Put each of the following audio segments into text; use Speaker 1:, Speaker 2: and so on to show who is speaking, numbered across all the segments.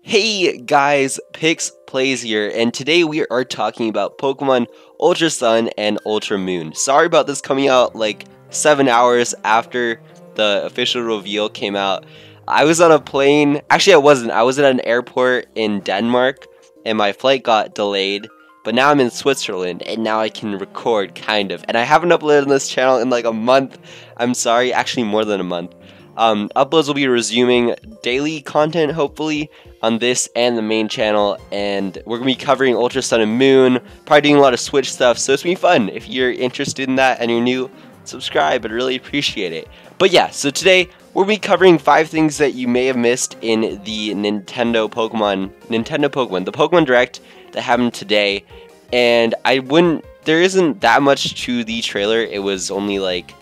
Speaker 1: Hey guys, PixPlays here, and today we are talking about Pokemon Ultra Sun and Ultra Moon. Sorry about this coming out like 7 hours after the official reveal came out. I was on a plane, actually I wasn't, I was at an airport in Denmark, and my flight got delayed, but now I'm in Switzerland, and now I can record, kind of. And I haven't uploaded on this channel in like a month, I'm sorry, actually more than a month. Uploads will be resuming daily content, hopefully, on this and the main channel, and we're going to be covering Ultra Sun and Moon, probably doing a lot of Switch stuff, so it's going to be fun. If you're interested in that and you're new, subscribe, I'd really appreciate it. But yeah, so today, we're going to be covering 5 things that you may have missed in the Nintendo Pokemon, the Pokemon Direct that happened today, and there isn't that much to the trailer. It was only like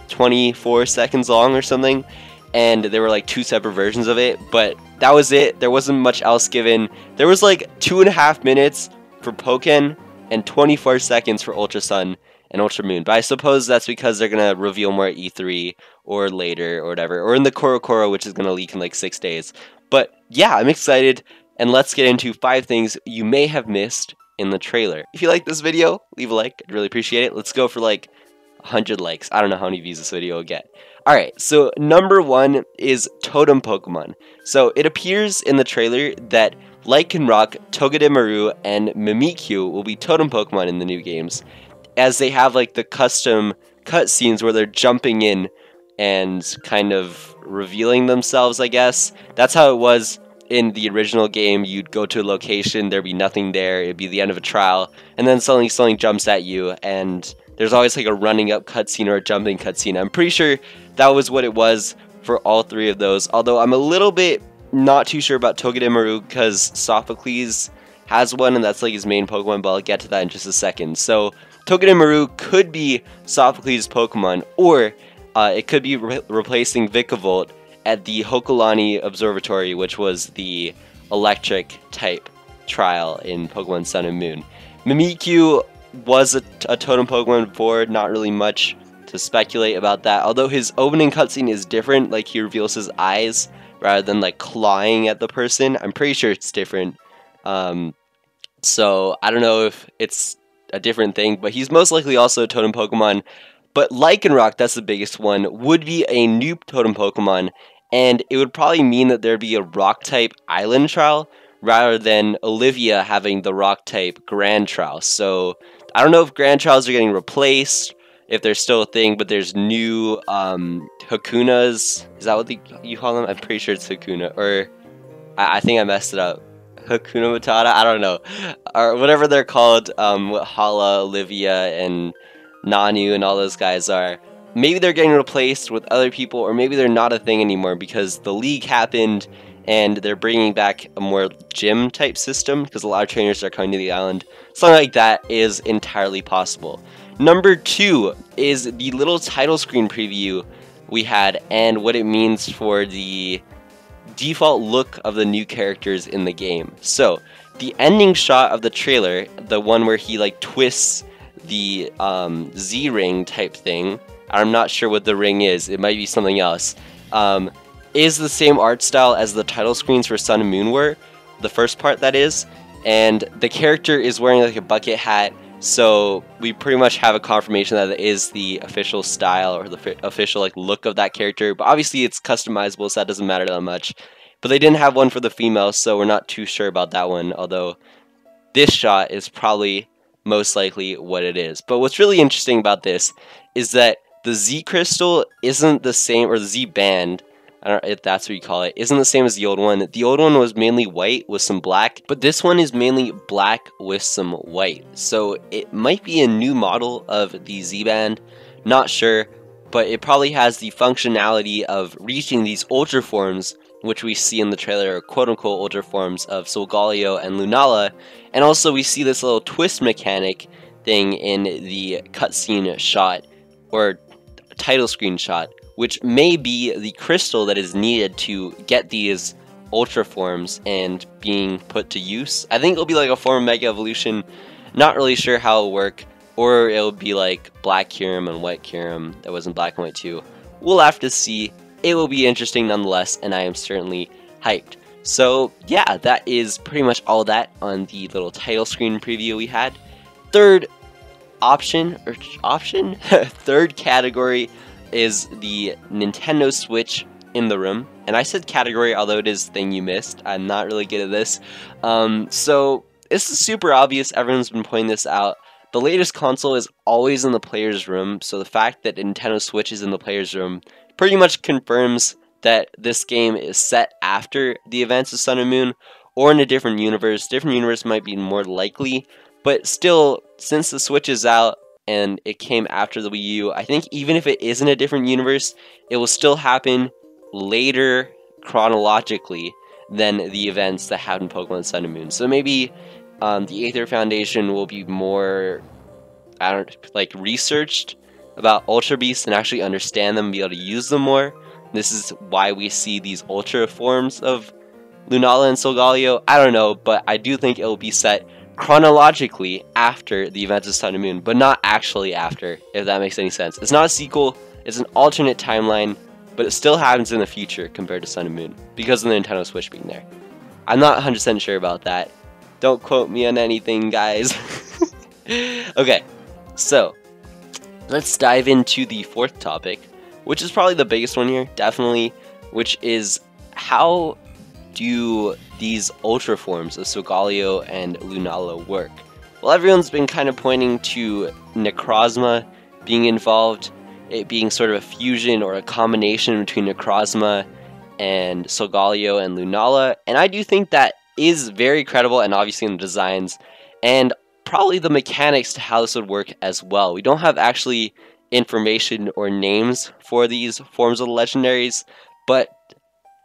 Speaker 1: 24 seconds long or something, and there were like 2 separate versions of it, but that was it. There wasn't much else given. There was like 2.5 minutes for Pokken and 24 seconds for Ultra Sun and Ultra Moon, but I suppose that's because they're gonna reveal more at E3 or later or whatever, or in the Korokoro, which is gonna leak in like 6 days. But yeah, I'm excited, and let's get into 5 things you may have missed in the trailer. If you like this video, leave a like, I'd really appreciate it. Let's go for like 100 likes. I don't know how many views this video will get. Alright, so number 1 is Totem Pokemon. So it appears in the trailer that Lycanroc, Togedemaru, and Mimikyu will be Totem Pokemon in the new games, as they have like the custom cutscenes where they're jumping in and kind of revealing themselves, I guess. That's how it was in the original game. You'd go to a location, there'd be nothing there, it'd be the end of a trial, and then suddenly something jumps at you, and there's always like a running up cutscene or a jumping cutscene. I'm pretty sure that was what it was for all 3 of those, although I'm a little bit not too sure about Togedemaru because Sophocles has one and that's like his main Pokemon, but I'll get to that in just a second. So Togedemaru could be Sophocles' Pokemon, or it could be replacing Vikavolt at the Hokulani Observatory, which was the electric type trial in Pokemon Sun and Moon. Mimikyu was a Totem Pokemon before, not really much to speculate about that, although his opening cutscene is different, like he reveals his eyes rather than like clawing at the person. I'm pretty sure it's different, so I don't know if it's a different thing, but he's most likely also a Totem Pokemon. But Lycanroc, that's the biggest one, would be a new Totem Pokemon, and it would probably mean that there'd be a rock type island trial rather than Olivia having the rock type grand trial. So I don't know if grand trials are getting replaced, if they're still a thing, but there's new Hakunas. Is that what you call them? I'm pretty sure it's Hakuna, or I think I messed it up. Hakuna Matata? I don't know. Or whatever they're called, what Hala, Olivia, and Nanu and all those guys are. Maybe they're getting replaced with other people, or maybe they're not a thing anymore because the league happened and they're bringing back a more gym type system because a lot of trainers are coming to the island. Something like that is entirely possible. Number 2 is the little title screen preview we had and what it means for the default look of the new characters in the game. So the ending shot of the trailer, the one where he like twists the Z-ring type thing, I'm not sure what the ring is, it might be something else, is the same art style as the title screens for Sun and Moon were, the first part that is, and the character is wearing like a bucket hat, so we pretty much have a confirmation that it is the official style or the official like look of that character, but obviously it's customizable, so that doesn't matter that much. But they didn't have one for the female, so we're not too sure about that one, although this shot is probably most likely what it is. But what's really interesting about this is that the Z crystal isn't the same, or the Z band, I don't know if that's what you call it, isn't the same as the old one. The old one was mainly white with some black, but this one is mainly black with some white. So it might be a new model of the Z band, not sure, but it probably has the functionality of reaching these ultra forms, which we see in the trailer, quote-unquote ultra forms of Solgaleo and Lunala, and also we see this little twist mechanic thing in the cutscene shot, or title screen shot, which may be the crystal that is needed to get these ultra forms and being put to use. I think it'll be like a form of Mega Evolution, not really sure how it'll work, or it'll be like Black Kyurem and White Kyurem that was in Black and White 2. We'll have to see. It will be interesting nonetheless, and I am certainly hyped. So yeah, that is pretty much all that on the little title screen preview we had. Third third category is the Nintendo Switch in the room. And I said category, although it is thing you missed. I'm not really good at this. So this is super obvious. Everyone's been pointing this out. The latest console is always in the player's room, so the fact that Nintendo Switch is in the player's room pretty much confirms that this game is set after the events of Sun and Moon, or in a different universe. Different universe might be more likely, but still, since the Switch is out and it came after the Wii U, I think even if it isn't a different universe, it will still happen later chronologically than the events that happened in Pokemon Sun and Moon. So maybe the Aether Foundation will be more, researched about Ultra Beasts and actually understand them and be able to use them more. This is why we see these Ultra forms of Lunala and Solgaleo. I don't know, but I do think it will be set chronologically after the events of Sun and Moon, but not actually after, if that makes any sense. It's not a sequel, it's an alternate timeline, but it still happens in the future compared to Sun and Moon, because of the Nintendo Switch being there. I'm not 100% sure about that. Don't quote me on anything, guys. Okay, so let's dive into the fourth topic, which is probably the biggest one here, definitely, which is how do these Ultra forms of Solgaleo and Lunala work? Well, everyone's been kind of pointing to Necrozma being involved, it being sort of a fusion or a combination between Necrozma and Solgaleo and Lunala, and I do think that is very credible, and obviously in the designs, and probably the mechanics to how this would work as well. We don't have actually information or names for these forms of the legendaries, but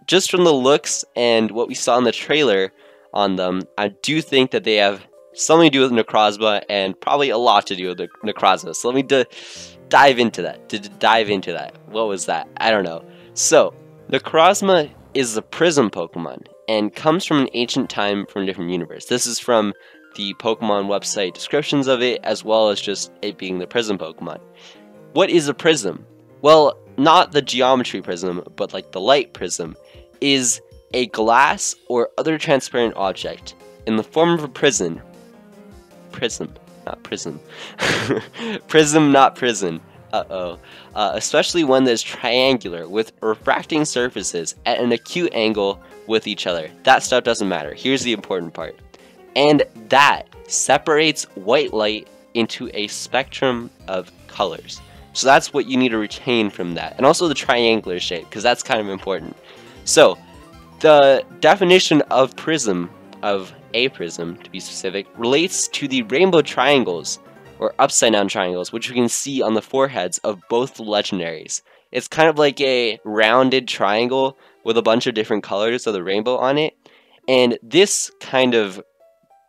Speaker 1: just from the looks and what we saw in the trailer on them, I do think that they have something to do with Necrozma and probably a lot to do with Necrozma. So let me dive into that. What was that? I don't know. So Necrozma is the Prism Pokemon and comes from an ancient time from a different universe. This is from the Pokemon website descriptions of it, as well as just it being the Prism Pokemon. What is a prism? Well, not the geometry prism, but like the light prism, is a glass or other transparent object in the form of a prism, not prism, prism, not prison, especially one that is triangular with refracting surfaces at an acute angle with each other. That stuff doesn't matter. Here's the important part. And that separates white light into a spectrum of colors. So that's what you need to retain from that. And also the triangular shape, because that's kind of important. So the definition of prism, of a prism to be specific, relates to the rainbow triangles, or upside down triangles, which we can see on the foreheads of both the legendaries. It's kind of like a rounded triangle with a bunch of different colors of the rainbow on it. And this kind of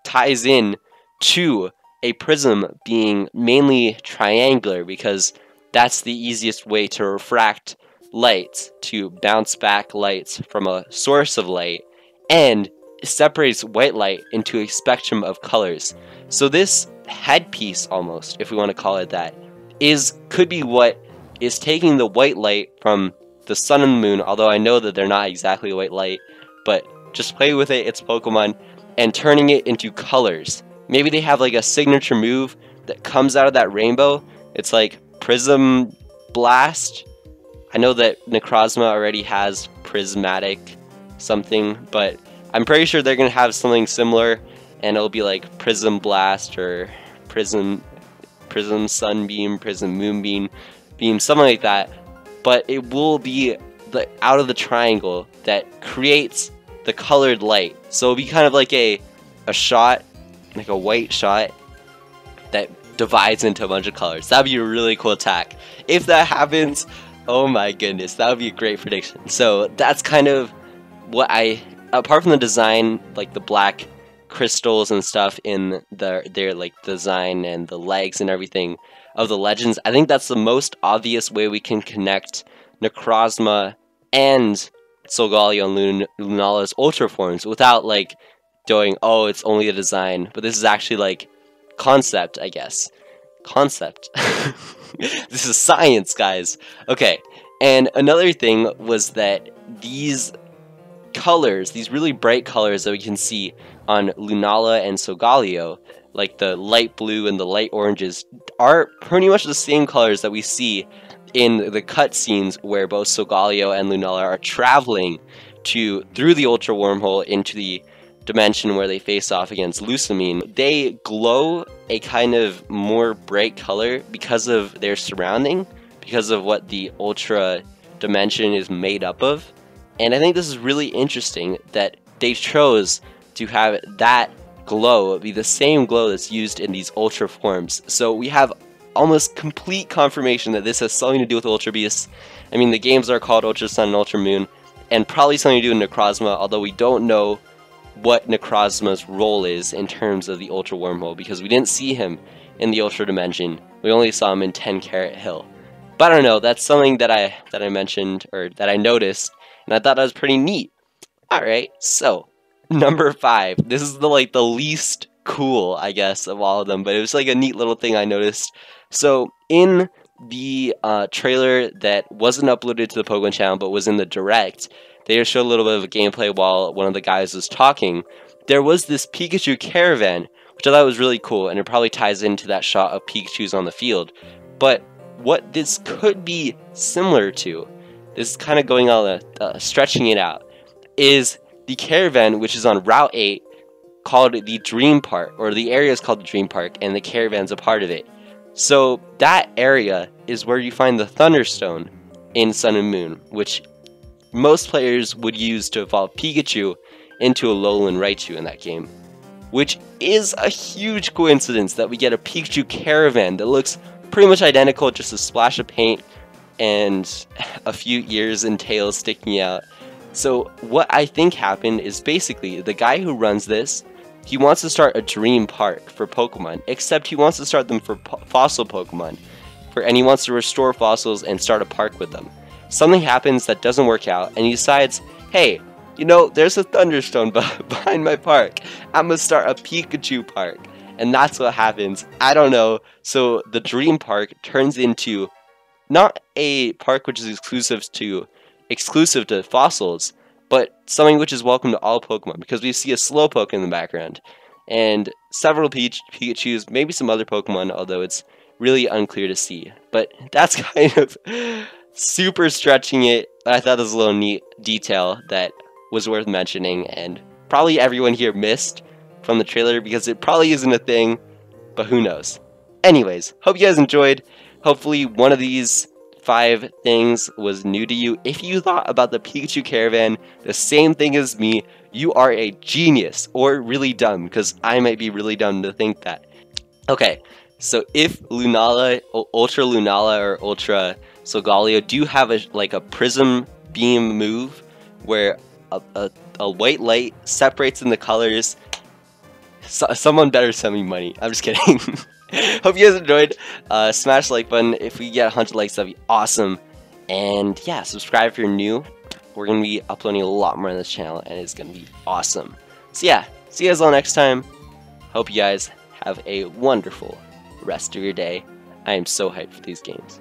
Speaker 1: ties in to a prism being mainly triangular, because that's the easiest way to refract light, to bounce back lights from a source of light, and it separates white light into a spectrum of colors. So this headpiece, almost, if we want to call it that, could be what is taking the white light from the sun and the moon, although I know that they're not exactly white light, but just play with it, it's Pokemon, and turning it into colors. Maybe they have like a signature move that comes out of that rainbow. It's like Prism Blast. I know that Necrozma already has Prismatic something, but I'm pretty sure they're going to have something similar, and it'll be like Prism Blast or Prism Sunbeam, Prism Moonbeam, something like that. But it will be out of the triangle that creates the colored light. So it'll be kind of like a shot, like a white shot that divides into a bunch of colors. That'd be a really cool attack. If that happens, oh my goodness, that would be a great prediction. So that's kind of what apart from the design, like the black crystals and stuff in their like design and the legs and everything of the legends, I think that's the most obvious way we can connect Necrozma and Solgaleo and Lunala's Ultra forms without like doing, oh, it's only a design, but this is actually like concept, I guess. Concept. This is science, guys. Okay, and another thing was that these colors, these really bright colors that we can see on Lunala and Solgaleo, like the light blue and the light oranges, are pretty much the same colors that we see in the cutscenes where both Solgaleo and Lunala are traveling through the Ultra Wormhole into the dimension where they face off against Lusamine. They glow a kind of more bright color because of their surrounding, because of what the Ultra dimension is made up of. And I think this is really interesting that they chose to have that glow be the same glow that's used in these Ultra forms. So we have almost complete confirmation that this has something to do with Ultra Beasts. I mean, the games are called Ultra Sun and Ultra Moon, and probably something to do with Necrozma, although we don't know what Necrozma's role is in terms of the Ultra Wormhole, because we didn't see him in the Ultra Dimension. We only saw him in 10 Carat Hill. But I don't know, that's something that I mentioned, or that I noticed, and I thought that was pretty neat. Alright, so, number 5. This is the least cool, I guess, of all of them, but it was like a neat little thing I noticed. So, in the trailer that wasn't uploaded to the Pokemon channel, but was in the Direct, they just showed a little bit of a gameplay while one of the guys was talking. There was this Pikachu caravan, which I thought was really cool, and it probably ties into that shot of Pikachu's on the field. But what this could be similar to, this is kind of going on stretching it out, is the caravan which is on Route 8 called the Dream Park, or the area is called the Dream Park, and the caravan's a part of it. So that area is where you find the Thunderstone in Sun and Moon, which most players would use to evolve Pikachu into a Alolan Raichu in that game. Which is a huge coincidence that we get a Pikachu caravan that looks pretty much identical, just a splash of paint and a few ears and tails sticking out. So what I think happened is basically the guy who runs this, he wants to start a dream park for Pokemon, except he wants to start them for fossil Pokemon, and he wants to restore fossils and start a park with them. Something happens that doesn't work out, and he decides, hey, you know, there's a Thunderstone behind my park. I'm gonna start a Pikachu park. And that's what happens. I don't know. So the Dream Park turns into not a park which is exclusive to fossils, but something which is welcome to all Pokemon, because we see a Slowpoke in the background and several Pikachus, maybe some other Pokemon, although it's really unclear to see. But that's kind of super stretching it. I thought this was a little neat detail that was worth mentioning, and probably everyone here missed from the trailer because it probably isn't a thing, but who knows. Anyways, hope you guys enjoyed. Hopefully one of these 5 things was new to you. If you thought about the Pikachu caravan the same thing as me, you are a genius, or really dumb, because I might be really dumb to think that. Okay, so if Lunala, Ultra Lunala or Ultra Solgaleo do have a prism beam move where a white light separates in the colors, someone better send me money. I'm just kidding. Hope you guys enjoyed. Smash the like button. If we get 100 likes, that'd be awesome. And yeah, subscribe if you're new. We're going to be uploading a lot more on this channel, and it's going to be awesome. So yeah, see you guys all next time. Hope you guys have a wonderful rest of your day. I am so hyped for these games.